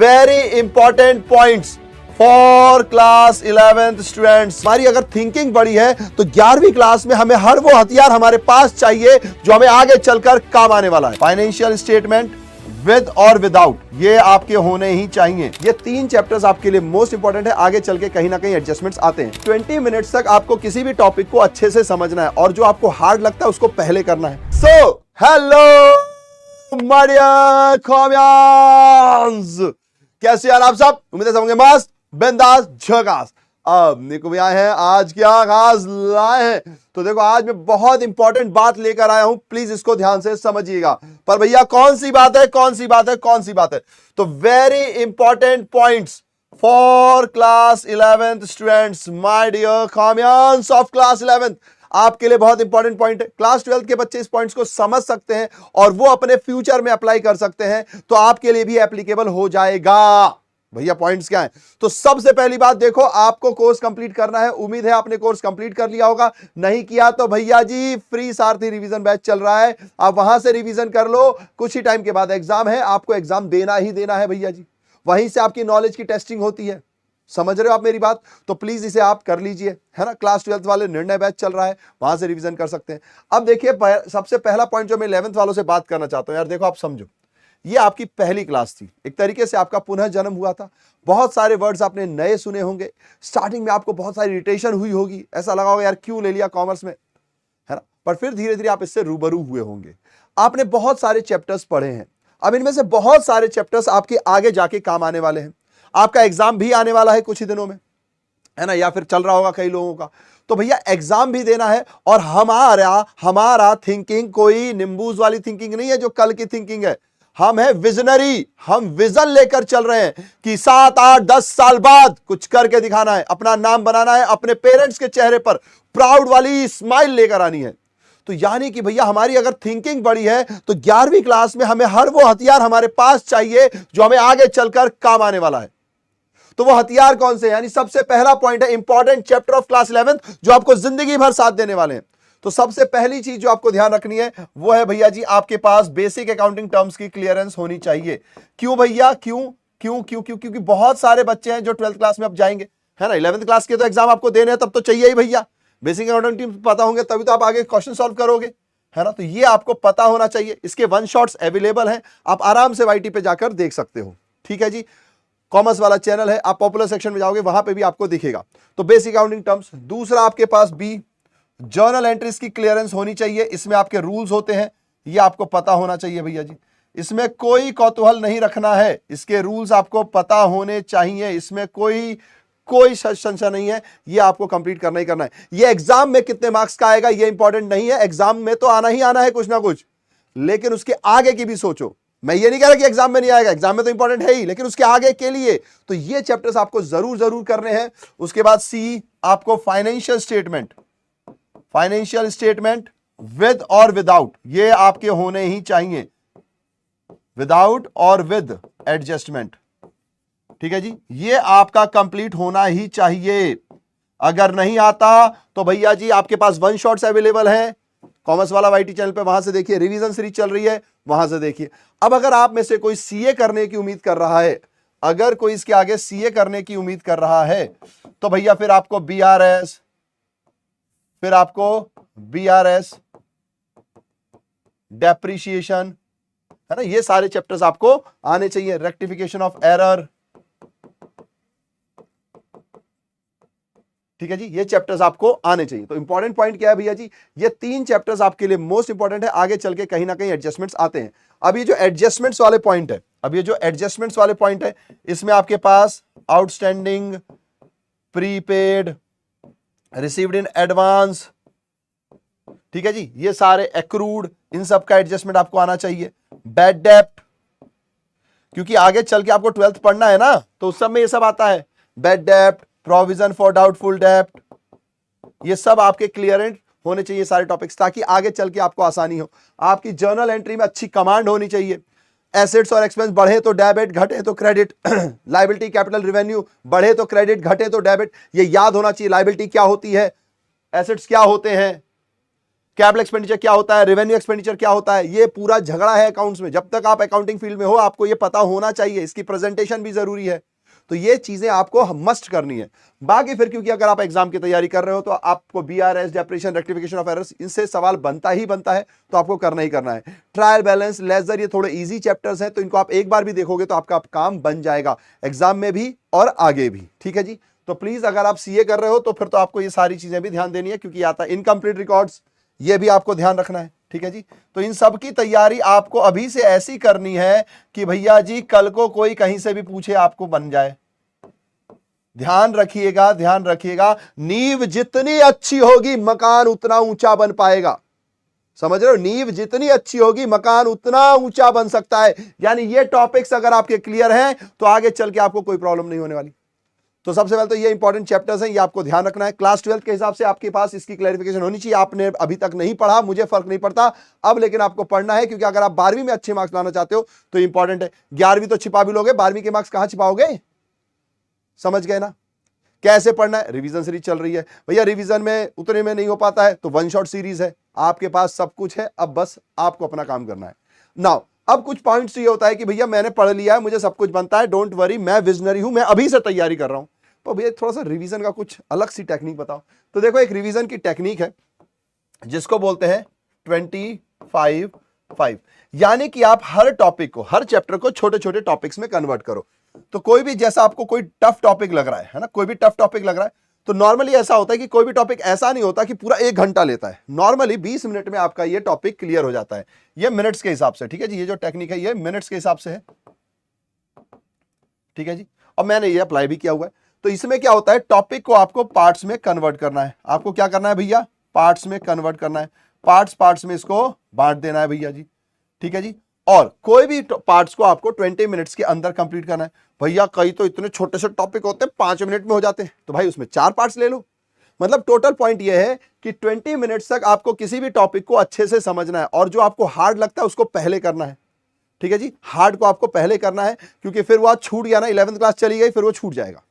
Very important points for class 11th students. हमारी अगर thinking बड़ी है तो 11वीं क्लास में हमें हर वो हथियार हमारे पास चाहिए जो हमें आगे चलकर काम आने वाला है। फाइनेंशियल स्टेटमेंट विद और विदाउट, ये आपके होने ही चाहिए। ये 3 चैप्टर्स आपके लिए मोस्ट इंपॉर्टेंट है। आगे चल के कहीं ना कहीं एडजस्टमेंट्स आते हैं। 20 मिनट्स तक आपको किसी भी टॉपिक को अच्छे से समझना है और जो आपको हार्ड लगता है उसको पहले करना है। सो हेलो माय डियर कॉमियंस, कैसे यार आप सब? उम्मीद है सब होंगे मस्त, बिंदास, झकास। अब देखो भैया है आज क्या खास लाए हैं। तो देखो आज मैं बहुत इंपॉर्टेंट बात लेकर आया हूं, प्लीज इसको ध्यान से समझिएगा। पर भैया कौन सी बात है, कौन सी बात है, कौन सी बात है? तो very important points for class 11th students, my dear कॉमियंस ऑफ क्लास 11th। आपके लिए बहुत इंपॉर्टेंट पॉइंट है। क्लास 12 के बच्चे इस पॉइंट्स को समझ सकते हैं और वो अपने फ्यूचर में अप्लाई कर सकते हैं, तो आपके लिए भी एप्लीकेबल हो जाएगा। भैया पॉइंट्स क्या है? तो सबसे पहली बात देखो, आपको कोर्स कंप्लीट करना है। उम्मीद है आपने कोर्स कंप्लीट कर लिया होगा, नहीं किया तो भैया जी फ्री सारथी रिवीजन बैच चल रहा है, आप वहां से रिवीजन कर लो। कुछ ही टाइम के बाद एग्जाम है, आपको एग्जाम देना ही देना है भैया जी। वहीं से आपकी नॉलेज की टेस्टिंग होती है। समझ रहे हो आप मेरी बात? तो प्लीज इसे आप कर लीजिए, है ना। क्लास 12 वाले निर्णय बैच चल रहा है, वहां से रिवीजन कर सकते हैं। अब देखिए सबसे पहला पॉइंट जो मैं 11th वालों से बात करना चाहता हूं, यार देखो आप समझो, ये आपकी पहली क्लास थी, एक तरीके से आपका पुनः जन्म हुआ था। बहुत सारे वर्ड्स आपने नए सुने होंगे, स्टार्टिंग में आपको बहुत सारी इरिटेशन हुई होगी, ऐसा लगा होगा यार क्यों ले लिया कॉमर्स में, है ना। पर फिर धीरे धीरे आप इससे रूबरू हुए होंगे। आपने बहुत सारे चैप्टर्स पढ़े हैं, अब इनमें से बहुत सारे चैप्टर्स आपके आगे जाके काम आने वाले हैं। आपका एग्जाम भी आने वाला है कुछ ही दिनों में, है ना, या फिर चल रहा होगा कई लोगों का। तो भैया एग्जाम भी देना है और हमारा थिंकिंग कोई निम्बूज वाली थिंकिंग नहीं है जो कल की थिंकिंग है। हम है विजनरी, हम विजन लेकर चल रहे हैं कि 7, 8, 10 साल बाद कुछ करके दिखाना है, अपना नाम बनाना है, अपने पेरेंट्स के चेहरे पर प्राउड वाली स्माइल लेकर आनी है। तो यानी कि भैया हमारी अगर थिंकिंग बड़ी है तो 11वीं क्लास में हमें हर वो हथियार हमारे पास चाहिए जो हमें आगे चलकर काम आने वाला है। तो वो हथियार कौन से? यानी सबसे पहला पॉइंट है important chapter of class 11th जो आपको जिंदगी भर साथ देने वाले हैं। तो सबसे पहली चीज जो आपको ध्यान रखनी है वो है भैया जी, आपके पास बेसिक अकाउंटिंग टर्म्स की क्लियरेंस होनी चाहिए। क्यों भैया? क्यों क्यों क्यों क्यों? क्योंकि बहुत सारे बच्चे हैं जो 12th क्लास में अब जाएंगे, है ना। 11th क्लास के तो एग्जाम आपको देने हैं, तब तो चाहिए ही भैया। बेसिक अकाउंटिंग टर्म्स पता होंगे तभी तो आप आगे क्वेश्चन सॉल्व करोगे, है ना। तो ये आपको पता होना चाहिए। इसके 1 शॉट्स अवेलेबल हैं, आप आराम से YT पे जाकर देख सकते हो, ठीक है जी। कॉमर्स वाला चैनल है, आप पॉपुलर सेक्शन में जाओगे वहां पे भी आपको दिखेगा। तो बेसिक अकाउंटिंग टर्म्स। दूसरा आपके पास बी, जर्नल एंट्रीज की क्लियरेंस होनी चाहिए। इसमें आपके रूल्स होते हैं, ये आपको पता होना चाहिए भैया जी। इसमें कोई कौतूहल नहीं रखना है, इसके रूल्स आपको पता होने चाहिए। इसमें कोई संशय नहीं है, ये आपको कंप्लीट करना ही करना है। ये एग्जाम में कितने मार्क्स का आएगा ये इंपॉर्टेंट नहीं है, एग्जाम में तो आना ही आना है कुछ ना कुछ, लेकिन उसके आगे की भी सोचो। मैं ये नहीं कह रहा कि एग्जाम में नहीं आएगा, एग्जाम में तो इंपॉर्टेंट है ही, लेकिन उसके आगे के लिए तो ये चैप्टर्स आपको जरूर करने हैं। उसके बाद सी, आपको फाइनेंशियल स्टेटमेंट विद और विदाउट, ये आपके होने ही चाहिए, विदाउट और विद एडजस्टमेंट, ठीक है जी। ये आपका कंप्लीट होना ही चाहिए। अगर नहीं आता तो भैया जी आपके पास 1 शॉट्स अवेलेबल हैं, कॉमर्स वाला YT चैनल पे, वहां से देखिए। रिवीजन सीरीज चल रही है, वहां से देखिए। अब अगर आप में से कोई CA करने की उम्मीद कर रहा है, अगर कोई इसके आगे CA करने की उम्मीद कर रहा है तो भैया फिर आपको BRS, डेप्रीशिएशन, है ना, ये सारे चैप्टर्स आपको आने चाहिए। रेक्टिफिकेशन ऑफ एरर, ठीक है जी, ये चैप्टर्स आपको आने चाहिए। तो इंपॉर्टेंट पॉइंट क्या है भैया जी, ये 3 चैप्टर्स आपके लिए मोस्ट इंपॉर्टेंट है। आगे चल के कहीं ना कहीं एडजस्टमेंट्स आते हैं। अब ये जो एडजस्टमेंट्स वाले पॉइंट है, इसमें आपके पास outstanding, prepaid, received in advance, ठीक है जी, ये सारे एक्रूड, इन सब का एडजस्टमेंट आपको आना चाहिए। बैड डेप्ट, क्योंकि आगे चल के आपको 12th पढ़ना है ना, तो उस सब में ये सब आता है। Bad dept, provision for doubtful डेप्ट, ये सब आपके क्लियरेंट होने चाहिए सारे टॉपिक्स, ताकि आगे चल के आपको आसानी हो। आपकी जर्नल एंट्री में अच्छी कमांड होनी चाहिए। एसेट्स और एक्सपेंस बढ़े तो डेबिट, घटे तो क्रेडिट, लायबिलिटी कैपिटल रिवेन्यू बढ़े तो क्रेडिट, घटे तो डेबिट, ये याद होना चाहिए। लायबिलिटी क्या होती है, एसेट्स क्या होते हैं, कैपिटल एक्सपेंडिचर क्या होता है, रेवेन्यू एक्सपेंडिचर क्या होता है, ये पूरा झगड़ा है अकाउंट्स में। जब तक आप अकाउंटिंग फील्ड में हो आपको ये पता होना चाहिए, इसकी प्रेजेंटेशन भी जरूरी है। तो ये चीजें आपको मस्ट करनी है। बाकी फिर क्योंकि अगर आप एग्जाम की तैयारी कर रहे हो तो आपको BRS, depreciation, rectification of errors, इनसे सवाल बनता ही बनता है, तो आपको करना ही करना है। ट्रायल बैलेंस, लेजर, ये थोड़े इजी चैप्टर्स हैं, तो इनको आप एक बार भी देखोगे तो आपका काम बन जाएगा एग्जाम में भी और आगे भी। ठीक है जी। तो प्लीज अगर आप सीए कर रहे हो तो फिर तो आपको ये सारी चीजें भी ध्यान देनी है, क्योंकि आता है इनकम्प्लीट रिकॉर्ड्स, ये भी आपको ध्यान रखना है। ठीक है जी। तो इन सब की तैयारी आपको अभी से ऐसी करनी है कि भैया जी कल को कोई कहीं से भी पूछे आपको बन जाए। ध्यान रखिएगा, ध्यान रखिएगा, नींव जितनी अच्छी होगी मकान उतना ऊंचा बन पाएगा। समझ रहे हो, नींव जितनी अच्छी होगी मकान उतना ऊंचा बन सकता है। यानी ये टॉपिक्स अगर आपके क्लियर हैं तो आगे चल के आपको कोई प्रॉब्लम नहीं होने वाली। तो सबसे पहले तो ये इंपॉर्टेंट चैप्टर्स हैं, ये आपको ध्यान रखना है। क्लास 12 के हिसाब से आपके पास इसकी क्लैरिफिकेशन होनी चाहिए। आपने अभी तक नहीं पढ़ा, मुझे फर्क नहीं पड़ता अब, लेकिन आपको पढ़ना है, क्योंकि अगर आप 12वीं में अच्छे मार्क्स लाना चाहते हो तो इंपॉर्टेंट है। 11वीं तो छिपा भी लोगे, 12वीं के मार्क्स कहां छिपाओगे? समझ गए ना? कैसे पढ़ना है? रिवीजन सीरीज चल रही है भैया, रिवीजन में उतने में नहीं हो पाता है तो वन शॉट सीरीज है, आपके पास सब कुछ है, अब बस आपको अपना काम करना है। नाउ अब कुछ पॉइंट्स ये होता है कि भैया मैंने पढ़ लिया है, मुझे सब कुछ बनता है, डोंट वरी, मैं विजनरी हूं, मैं अभी से तैयारी कर रहा हूं। तो भैया थोड़ा सा रिवीजन का कुछ अलग सी टेक्निक बताओ। तो देखो एक रिवीजन की टेक्निक है जिसको बोलते हैं 25-5, यानी कि आप हर टॉपिक को, हर चैप्टर को छोटे छोटे टॉपिक्स में कन्वर्ट करो। तो कोई भी, जैसा आपको कोई टफ टॉपिक लग रहा है ना, कोई भी टफ टॉपिक लग रहा है, तो नॉर्मली ऐसा होता है कि कोई भी टॉपिक ऐसा नहीं होता कि पूरा 1 घंटा लेता है। नॉर्मली 20 मिनट में आपका ये टॉपिक क्लियर हो जाता है, ये मिनट्स के हिसाब से। ठीक है जी, ये जो टेक्निक है ये मिनट्स के हिसाब से है। ठीक है जी, और मैंने ये अप्लाई भी किया हुआ है। तो इसमें क्या होता है, टॉपिक को आपको पार्ट्स में कन्वर्ट करना है। आपको क्या करना है भैया? पार्ट्स में कन्वर्ट करना है, पार्ट्स में इसको बांट देना है भैया जी। ठीक है जी, और कोई भी पार्ट्स को आपको 20 मिनट्स के अंदर कंप्लीट करना है। भैया कई तो इतने छोटे से टॉपिक होते हैं 5 मिनट में हो जाते हैं, तो भाई उसमें 4 पार्ट्स ले लो। मतलब टोटल पॉइंट यह है कि 20 मिनट्स तक आपको किसी भी टॉपिक को अच्छे से समझना है, और जो आपको हार्ड लगता है उसको पहले करना है। ठीक है जी, हार्ड को आपको पहले करना है, क्योंकि फिर वो आज छूट गया ना, 11th क्लास चली गई, फिर वो छूट जाएगा।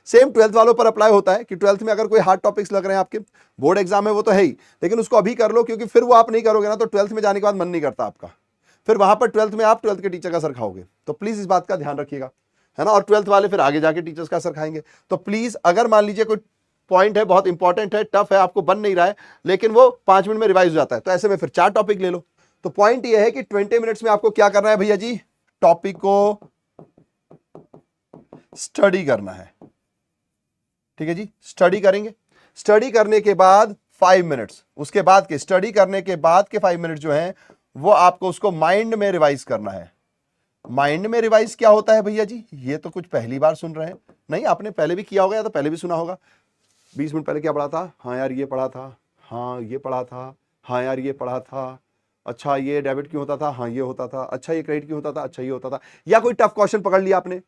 सेम 12th वालों पर अप्लाई होता है कि 12th में अगर कोई हार्ड टॉपिक्स लग रहे हैं, आपके बोर्ड एग्जाम है वो तो है ही, लेकिन उसको अभी कर लो, क्योंकि फिर वो आप नहीं करोगे ना तो 12th में जाने के बाद मन नहीं करता आपका, फिर वहां पर 12th में आप 12th के टीचर का सर खाओगे। तो प्लीज इस बात का ध्यान रखिएगा, है ना। और 12th वाले फिर आगे जाके टीचर्स का सर खाएंगे। तो प्लीज अगर मान लीजिए कोई पॉइंट है बहुत इंपॉर्टेंट है, टफ है, आपको बन नहीं रहा है, लेकिन वो 5 मिनट में रिवाइज हो जाता है, तो ऐसे में फिर 4 टॉपिक ले लो। तो पॉइंट ये है कि 20 मिनट्स में आपको क्या करना है भैया जी? टॉपिक को स्टडी करना है। ठीक है जी, स्टडी करेंगे। स्टडी करने के बाद 5 मिनट्स, उसके बाद के स्टडी करने के बाद के 5 मिनट जो हैं वो आपको उसको माइंड में रिवाइज करना है। माइंड में रिवाइज क्या होता है भैया जी? ये तो कुछ पहली बार सुन रहे हैं, नहीं आपने पहले भी किया होगा या तो पहले भी सुना होगा। 20 मिनट पहले क्या पढ़ा था? हाँ यार ये पढ़ा था, हाँ ये पढ़ा था, हाँ यार ये पढ़ा था, अच्छा ये डेबिट क्यों होता था? हाँ ये होता था, अच्छा ये क्रेडिट क्यों होता था? अच्छा ये होता था। या कोई टफ क्वेश्चन पकड़ लिया आपने,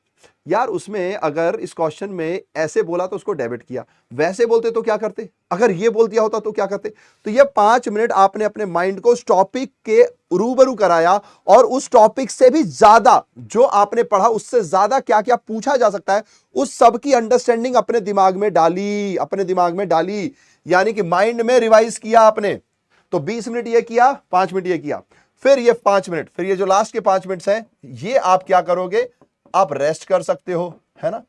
यार उसमें अगर इस क्वेश्चन में ऐसे बोला तो उसको डेबिट किया, वैसे बोलते तो क्या करते, अगर ये बोल दिया होता तो क्या करते। तो ये 5 मिनट आपने अपने माइंड को उस टॉपिक के रूबरू कराया, और उस टॉपिक से भी ज्यादा जो आपने पढ़ा उससे ज्यादा क्या क्या पूछा जा सकता है उस सब की अंडरस्टैंडिंग अपने दिमाग में डाली, अपने दिमाग में डाली, यानी कि माइंड में रिवाइज किया आपने। तो 20 मिनट ये किया, 5 मिनट ये किया, फिर ये 5 मिनट, फिर ये जो लास्ट के 5 मिनट्स हैं ये आप क्या करोगे? आप रेस्ट कर सकते हो, है ना,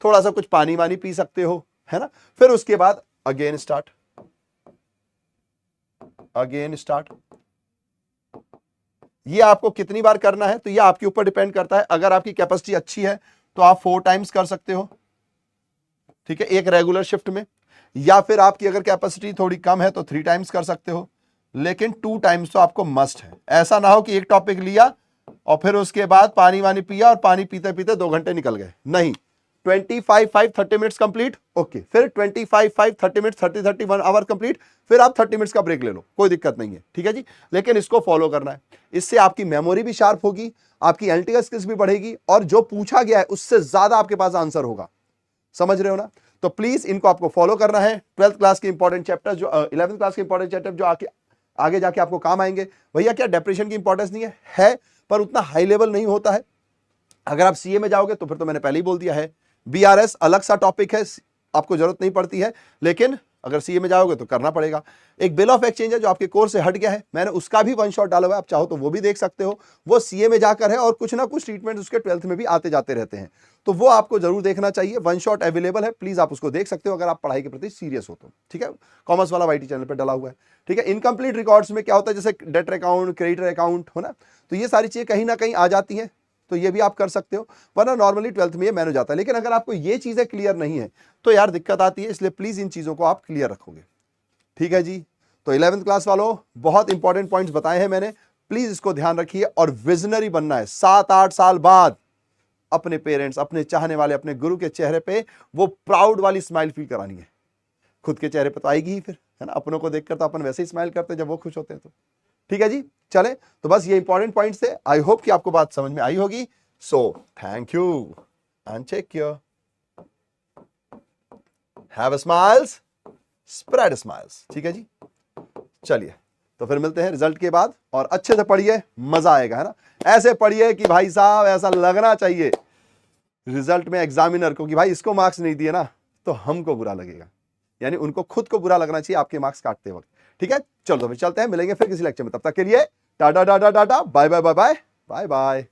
थोड़ा सा कुछ पानी वानी पी सकते हो, है ना। फिर उसके बाद अगेन स्टार्ट, अगेन स्टार्ट। ये आपको कितनी बार करना है तो ये आपके ऊपर डिपेंड करता है। अगर आपकी कैपेसिटी अच्छी है तो आप 4 टाइम्स कर सकते हो, ठीक है, एक रेगुलर शिफ्ट में। या फिर आपकी अगर कैपेसिटी थोड़ी कम है तो 3 टाइम्स कर सकते हो, लेकिन 2 टाइम्स तो आपको मस्ट है। ऐसा ना हो कि एक टॉपिक लिया और फिर उसके बाद पानी वानी पिया और पानी पीते पीते 2 घंटे निकल गए, नहीं। 25-5 30 मिनट्स कंप्लीट, ओके, फिर 25-5 30 मिनट्स 30 1 आवर कंप्लीट, फिर आप 30 मिनट्स का ब्रेक ले लो, कोई दिक्कत नहीं है, ठीक है जी। लेकिन इसको फॉलो करना है, इससे आपकी मेमोरी भी शार्प होगी, आपकी एनालिटिकल स्किल्स भी बढ़ेगी, और जो पूछा गया है उससे ज्यादा आपके पास आंसर होगा। समझ रहे हो ना। तो प्लीज इनको आपको फॉलो करना है। 12th क्लास के इंपॉर्टेंट चैप्टर जो 11th क्लास के इंपॉर्टेंट चैप्टर जो आगे जाके आपको काम आएंगे। भैया क्या डेप्रिसिएशन की इंपॉर्टेंस नहीं है, पर उतना हाई लेवल नहीं होता है। अगर आप सीए में जाओगे तो फिर तो मैंने पहले ही बोल दिया है, बीआरएस अलग सा टॉपिक है, आपको जरूरत नहीं पड़ती है, लेकिन अगर सीए में जाओगे तो करना पड़ेगा। एक बिल ऑफ एक्सचेंज है जो आपके कोर्स से हट गया है, मैंने उसका भी वन शॉट डाला हुआ है, आप चाहो तो वो भी देख सकते हो। वो सीए में जाकर है और कुछ ना कुछ ट्रीटमेंट उसके 12th में भी आते जाते रहते हैं, तो वो आपको जरूर देखना चाहिए। वन शॉट अवेलेबल है, प्लीज आप उसको देख सकते हो अगर आप पढ़ाई के प्रति सीरियस हो तो। ठीक है, कॉमर्स वाला वाईटी चैनल पर डाला हुआ है। ठीक है, इनकम्प्लीट रिकॉर्ड्स में क्या होता है, जैसे डेटर अकाउंट, क्रेडिटर अकाउंट हो ना, तो ये सारी चीजें कहीं ना कहीं आ जाती हैं, तो ये भी आप कर सकते हो, वरना नॉर्मली 12th में ये मैनेज जाता है। लेकिन अगर आपको ये चीजें क्लियर नहीं है तो यार दिक्कत आती है, इसलिए प्लीज इन चीजों को आप क्लियर रखोगे। ठीक है जी, तो 11th क्लास वालों बहुत इंपॉर्टेंट पॉइंट्स बताए हैं मैंने, प्लीज इसको ध्यान रखिए और विजनरी बनना है। 7-8 साल बाद अपने पेरेंट्स, अपने चाहने वाले, अपने गुरु के चेहरे पे वो प्राउड वाली स्माइल फील करानी है। खुद के चेहरे पे तो आएगी ही फिर, है ना, अपनों को देखकर तो अपन वैसे ही स्माइल करते हैं जब वो खुश होते हैं तो। ठीक है जी, चले, तो बस ये इंपॉर्टेंट पॉइंट्स थे, आई होप कि आपको बात समझ में आई होगी। So thank you and take care, have a smiles, spread smiles. ठीक है जी, चलिए तो फिर मिलते हैं रिजल्ट के बाद, और अच्छे से पढ़िए, मजा आएगा, है ना। ऐसे पढ़िए कि भाई साहब ऐसा लगना चाहिए रिजल्ट में एग्जामिनर को कि भाई इसको मार्क्स नहीं दिए ना तो हमको बुरा लगेगा, यानी उनको खुद को बुरा लगना चाहिए आपके मार्क्स काटते वक्त। ठीक है, चलो तो फिर चलते हैं, मिलेंगे फिर किसी लेक्चर में, तब तक के लिए tata tata tata, bye bye bye bye bye bye.